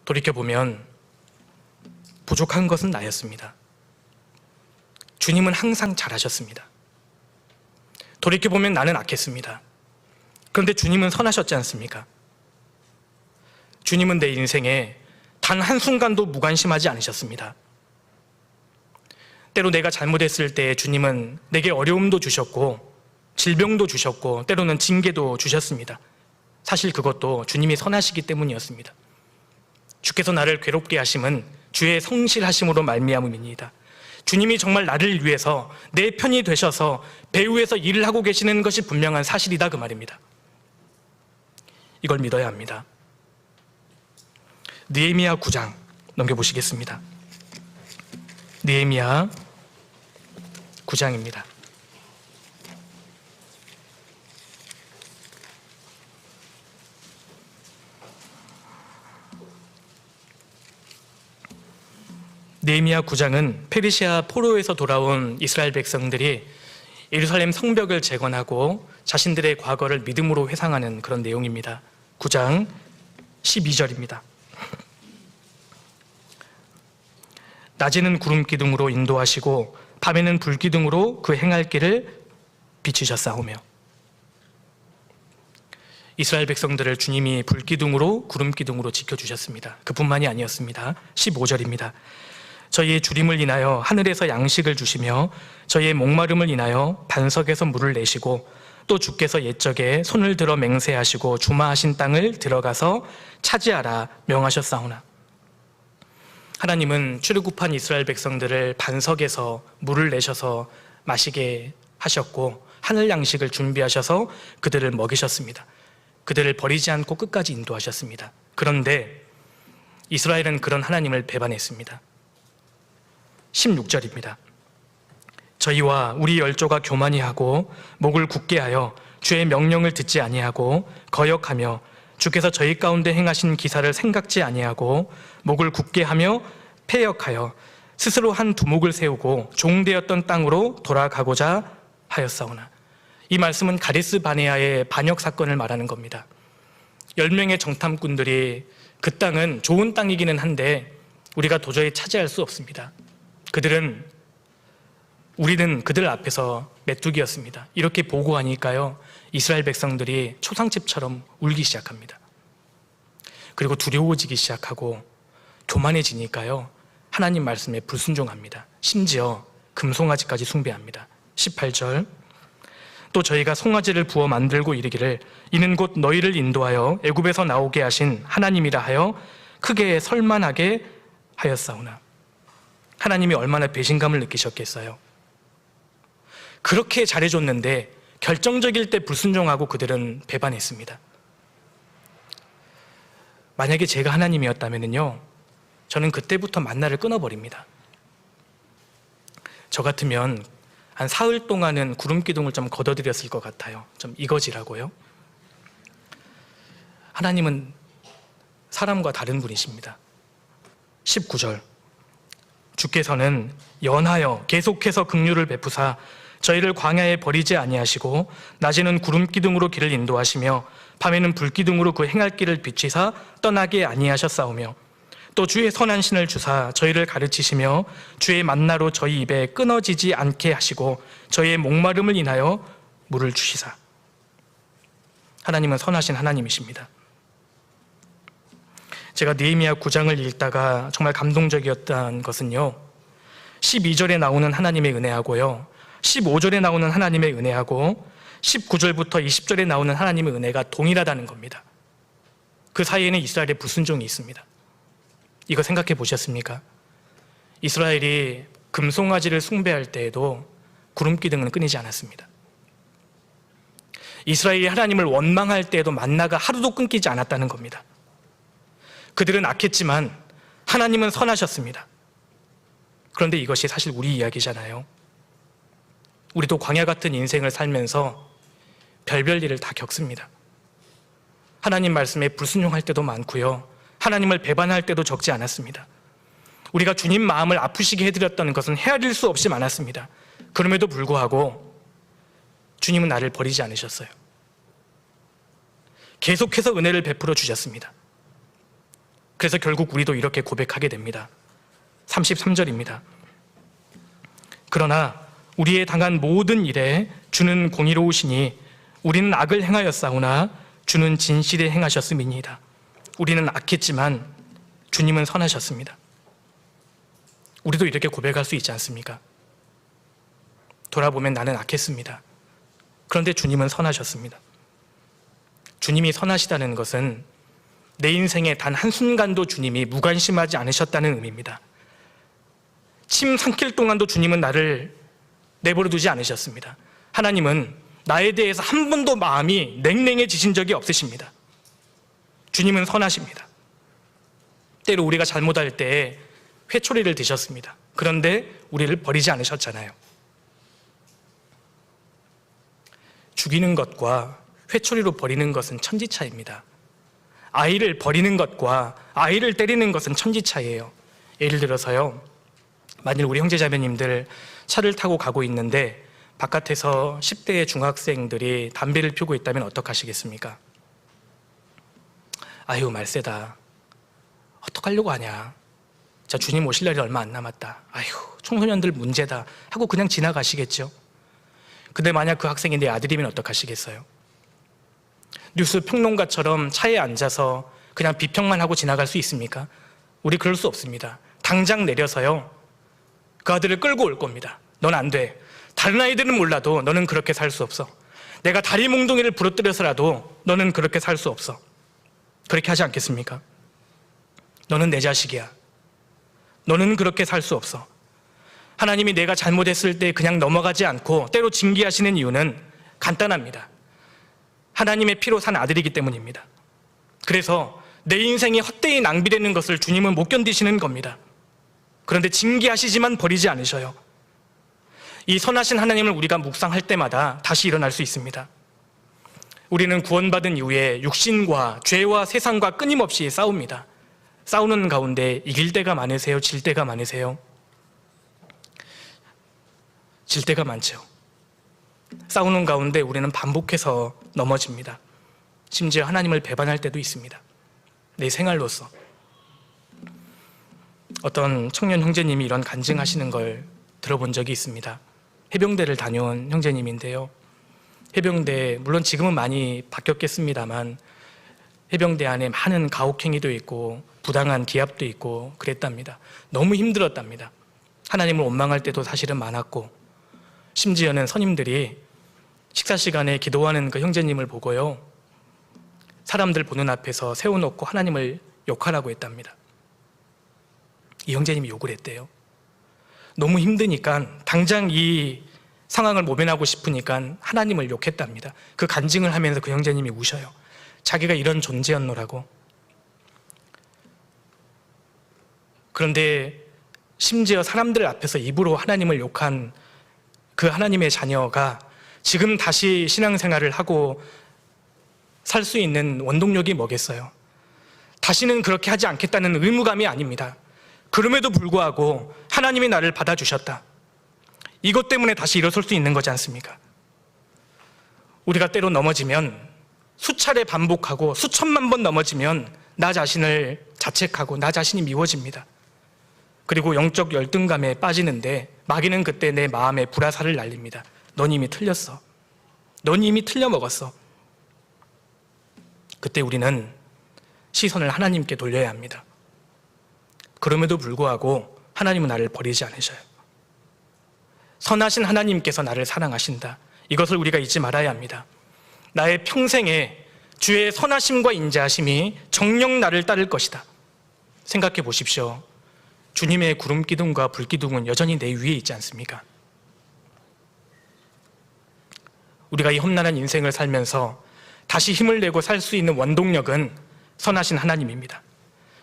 돌이켜보면 부족한 것은 나였습니다. 주님은 항상 잘하셨습니다. 돌이켜보면 나는 악했습니다. 그런데 주님은 선하셨지 않습니까? 주님은 내 인생에 단 한순간도 무관심하지 않으셨습니다. 때로 내가 잘못했을 때 주님은 내게 어려움도 주셨고 질병도 주셨고 때로는 징계도 주셨습니다. 사실 그것도 주님이 선하시기 때문이었습니다. 주께서 나를 괴롭게 하심은 주의 성실하심으로 말미암음이니이다. 주님이 정말 나를 위해서 내 편이 되셔서 배후에서 일을 하고 계시는 것이 분명한 사실이다, 그 말입니다. 이걸 믿어야 합니다. 느헤미야 9장 넘겨보시겠습니다. 느헤미야 9장입니다. 느헤미야 9장은 페르시아 포로에서 돌아온 이스라엘 백성들이 예루살렘 성벽을 재건하고 자신들의 과거를 믿음으로 회상하는 그런 내용입니다. 9장 12절입니다. 낮에는 구름 기둥으로 인도하시고 밤에는 불 기둥으로 그 행할 길을 비추셨사오며. 이스라엘 백성들을 주님이 불 기둥으로 구름 기둥으로 지켜주셨습니다. 그뿐만이 아니었습니다. 15절입니다. 저희의 주림을 인하여 하늘에서 양식을 주시며 저희의 목마름을 인하여 반석에서 물을 내시고 또 주께서 옛적에 손을 들어 맹세하시고 주마하신 땅을 들어가서 차지하라 명하셨사오나. 하나님은 출애굽한 이스라엘 백성들을 반석에서 물을 내셔서 마시게 하셨고 하늘 양식을 준비하셔서 그들을 먹이셨습니다. 그들을 버리지 않고 끝까지 인도하셨습니다. 그런데 이스라엘은 그런 하나님을 배반했습니다. 16절입니다. 저희와 우리 열조가 교만히 하고 목을 굳게 하여 주의 명령을 듣지 아니하고 거역하며 주께서 저희 가운데 행하신 기사를 생각지 아니하고 목을 굳게 하며 패역하여 스스로 한 두목을 세우고 종되었던 땅으로 돌아가고자 하였사오나. 이 말씀은 가데스 바네아의 반역 사건을 말하는 겁니다. 10명의 정탐꾼들이 그 땅은 좋은 땅이기는 한데 우리가 도저히 차지할 수 없습니다. 우리는 그들 앞에서 메뚜기였습니다. 이렇게 보고하니까요, 이스라엘 백성들이 초상집처럼 울기 시작합니다. 그리고 두려워지기 시작하고 교만해지니까요, 하나님 말씀에 불순종합니다. 심지어 금송아지까지 숭배합니다. 18절. 또 저희가 송아지를 부어 만들고 이르기를 이는 곧 너희를 인도하여 애굽에서 나오게 하신 하나님이라 하여 크게 설만하게 하였사오나. 하나님이 얼마나 배신감을 느끼셨겠어요. 그렇게 잘해줬는데 결정적일 때 불순종하고 그들은 배반했습니다. 만약에 제가 하나님이었다면요, 저는 그때부터 만나를 끊어버립니다. 저 같으면 한 사흘 동안은 구름 기둥을 좀 걷어들였을 것 같아요. 좀 이거지라고요. 하나님은 사람과 다른 분이십니다. 19절. 주께서는 연하여 계속해서 긍휼을 베푸사 저희를 광야에 버리지 아니하시고 낮에는 구름 기둥으로 길을 인도하시며 밤에는 불 기둥으로 그 행할 길을 비치사 떠나게 아니하셨사오며 또 주의 선한 신을 주사 저희를 가르치시며 주의 만나로 저희 입에 끊어지지 않게 하시고 저희의 목마름을 인하여 물을 주시사. 하나님은 선하신 하나님이십니다. 제가 느헤미야 9장을 읽다가 정말 감동적이었던 것은요, 12절에 나오는 하나님의 은혜하고요, 15절에 나오는 하나님의 은혜하고 19절부터 20절에 나오는 하나님의 은혜가 동일하다는 겁니다. 그 사이에는 이스라엘의 불순종이 있습니다. 이거 생각해 보셨습니까? 이스라엘이 금송아지를 숭배할 때에도 구름 기둥은 끊이지 않았습니다. 이스라엘이 하나님을 원망할 때에도 만나가 하루도 끊기지 않았다는 겁니다. 그들은 악했지만 하나님은 선하셨습니다. 그런데 이것이 사실 우리 이야기잖아요. 우리도 광야 같은 인생을 살면서 별별 일을 다 겪습니다. 하나님 말씀에 불순종할 때도 많고요, 하나님을 배반할 때도 적지 않았습니다. 우리가 주님 마음을 아프시게 해드렸던 것은 헤아릴 수 없이 많았습니다. 그럼에도 불구하고 주님은 나를 버리지 않으셨어요. 계속해서 은혜를 베풀어 주셨습니다. 그래서 결국 우리도 이렇게 고백하게 됩니다. 33절입니다. 그러나 우리의 당한 모든 일에 주는 공의로우시니 우리는 악을 행하였사오나 주는 진실에 행하셨음이니이다. 우리는 악했지만 주님은 선하셨습니다. 우리도 이렇게 고백할 수 있지 않습니까? 돌아보면 나는 악했습니다. 그런데 주님은 선하셨습니다. 주님이 선하시다는 것은 내 인생에 단 한순간도 주님이 무관심하지 않으셨다는 의미입니다. 침 삼킬 동안도 주님은 나를 내버려 두지 않으셨습니다. 하나님은 나에 대해서 한 번도 마음이 냉랭해지신 적이 없으십니다. 주님은 선하십니다. 때로 우리가 잘못할 때에 회초리를 드셨습니다. 그런데 우리를 버리지 않으셨잖아요. 죽이는 것과 회초리로 버리는 것은 천지차이입니다. 아이를 버리는 것과 아이를 때리는 것은 천지차이예요. 예를 들어서요, 만일 우리 형제자매님들 차를 타고 가고 있는데 바깥에서 10대의 중학생들이 담배를 피우고 있다면 어떡하시겠습니까? 아유, 말세다. 어떡하려고 하냐. 자, 주님 오실 날이 얼마 안 남았다. 아유, 청소년들 문제다 하고 그냥 지나가시겠죠. 근데 만약 그 학생이 내 아들이면 어떡하시겠어요? 뉴스 평론가처럼 차에 앉아서 그냥 비평만 하고 지나갈 수 있습니까? 우리 그럴 수 없습니다. 당장 내려서요, 그 아들을 끌고 올 겁니다. 넌 안 돼. 다른 아이들은 몰라도 너는 그렇게 살 수 없어. 내가 다리 몽둥이를 부러뜨려서라도 너는 그렇게 살 수 없어. 그렇게 하지 않겠습니까? 너는 내 자식이야. 너는 그렇게 살 수 없어. 하나님이 내가 잘못했을 때 그냥 넘어가지 않고 때로 징계하시는 이유는 간단합니다. 하나님의 피로 산 아들이기 때문입니다. 그래서 내 인생이 헛되이 낭비되는 것을 주님은 못 견디시는 겁니다. 그런데 징계하시지만 버리지 않으셔요. 이 선하신 하나님을 우리가 묵상할 때마다 다시 일어날 수 있습니다. 우리는 구원받은 이후에 육신과 죄와 세상과 끊임없이 싸웁니다. 싸우는 가운데 이길 때가 많으세요? 질 때가 많으세요? 질 때가 많죠. 싸우는 가운데 우리는 반복해서 넘어집니다. 심지어 하나님을 배반할 때도 있습니다. 내 생활로서. 어떤 청년 형제님이 이런 간증하시는 걸 들어본 적이 있습니다. 해병대를 다녀온 형제님인데요, 해병대, 물론 지금은 많이 바뀌었겠습니다만 해병대 안에 많은 가혹행위도 있고 부당한 기합도 있고 그랬답니다. 너무 힘들었답니다. 하나님을 원망할 때도 사실은 많았고, 심지어는 선임들이 식사 시간에 기도하는 그 형제님을 보고요, 사람들 보는 앞에서 세워놓고 하나님을 욕하라고 했답니다. 이 형제님이 욕을 했대요. 너무 힘드니까, 당장 이 상황을 모면하고 싶으니까 하나님을 욕했답니다. 그 간증을 하면서 그 형제님이 우셔요. 자기가 이런 존재였노라고. 그런데 심지어 사람들 앞에서 입으로 하나님을 욕한 그 하나님의 자녀가 지금 다시 신앙생활을 하고 살 수 있는 원동력이 뭐겠어요? 다시는 그렇게 하지 않겠다는 의무감이 아닙니다. 그럼에도 불구하고 하나님이 나를 받아주셨다. 이것 때문에 다시 일어설 수 있는 거지 않습니까? 우리가 때로 넘어지면, 수차례 반복하고 수천만 번 넘어지면 나 자신을 자책하고 나 자신이 미워집니다. 그리고 영적 열등감에 빠지는데 마귀는 그때 내 마음에 불화살을 날립니다. 넌 이미 틀렸어. 넌 이미 틀려먹었어. 그때 우리는 시선을 하나님께 돌려야 합니다. 그럼에도 불구하고 하나님은 나를 버리지 않으셔요. 선하신 하나님께서 나를 사랑하신다. 이것을 우리가 잊지 말아야 합니다. 나의 평생에 주의 선하심과 인자하심이 정녕 나를 따를 것이다. 생각해 보십시오. 주님의 구름 기둥과 불 기둥은 여전히 내 위에 있지 않습니까? 우리가 이 험난한 인생을 살면서 다시 힘을 내고 살 수 있는 원동력은 선하신 하나님입니다.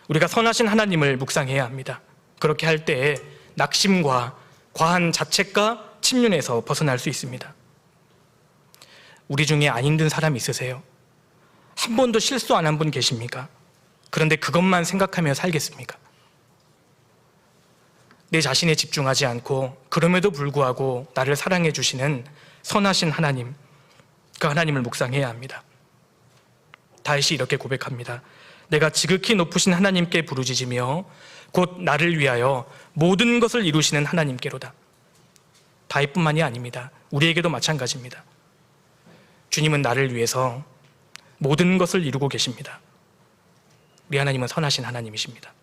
우리가 선하신 하나님을 묵상해야 합니다. 그렇게 할 때에 낙심과 과한 자책과 침륜에서 벗어날 수 있습니다. 우리 중에 안 힘든 사람 있으세요? 한 번도 실수 안 한 분 계십니까? 그런데 그것만 생각하며 살겠습니까? 내 자신에 집중하지 않고 그럼에도 불구하고 나를 사랑해 주시는 선하신 하나님, 그 하나님을 묵상해야 합니다. 다윗이 이렇게 고백합니다. 내가 지극히 높으신 하나님께 부르짖으며 곧 나를 위하여 모든 것을 이루시는 하나님께로다. 다윗뿐만이 아닙니다. 우리에게도 마찬가지입니다. 주님은 나를 위해서 모든 것을 이루고 계십니다. 우리 하나님은 선하신 하나님이십니다.